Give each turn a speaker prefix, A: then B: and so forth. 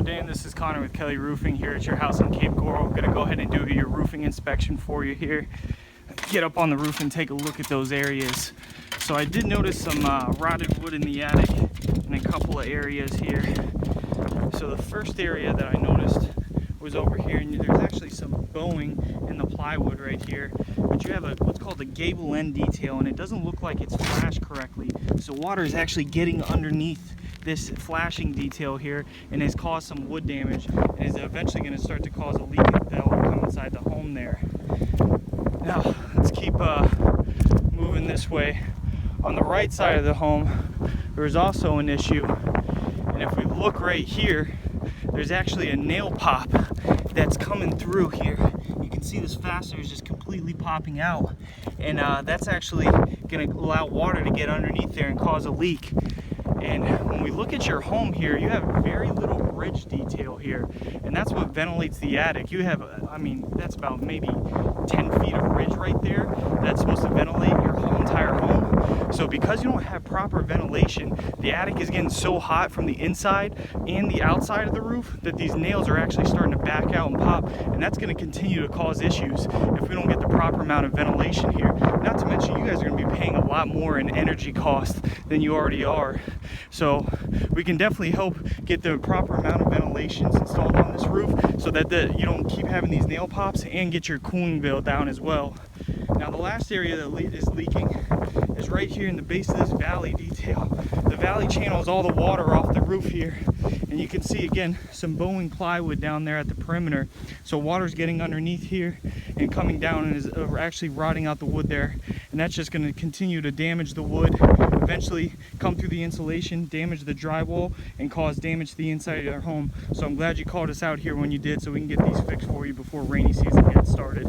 A: Dan, this is Connor with Kelly Roofing here at your house in Cape Coral. I'm gonna go ahead and do your roofing inspection for you here. Get up on the roof and take a look at those areas. So I did notice some rotted wood in the attic in a couple of areas here. So the first area that I noticed was over here, and there's actually some bowing in the plywood right here. But you have what's called a gable end detail, and it doesn't look like it's flashed correctly. So water is actually getting underneath this flashing detail here and has caused some wood damage, and is eventually going to start to cause a leak that will come inside the home there. Now let's keep moving this way. On the right side of the home, there's also an issue, and if we look right here, there's actually a nail pop that's coming through here. You can see this fastener is just completely popping out, and that's actually going to allow water to get underneath there and cause a leak. And when we look at your home here, you have very little ridge detail here, and that's what ventilates the attic. You have, I mean, that's about maybe 10 feet of ridge right there that's supposed to ventilate your whole entire home. So because you don't have proper ventilation, the attic is getting so hot from the inside and the outside of the roof that these nails are actually starting to back out and pop, and that's going to continue to cause issues if we don't get the proper amount of ventilation here. Not to mention, you guys are going to be paying a lot more in energy costs than you already are. So we can definitely help get the proper amount of ventilations installed on this roof so that you don't keep having these nail pops, and get your cooling bill down as well. Now the last area that is leaking is right here in the base of this valley detail. The valley channels all the water off the roof here, and you can see again some bowing plywood down there at the perimeter. So water's getting underneath here and coming down, and is actually rotting out the wood there, and that's just going to continue to damage the wood, eventually come through the insulation, damage the drywall, and cause damage to the inside of your home. So I'm glad you called us out here when you did, so we can get these fixed for you before rainy season gets started.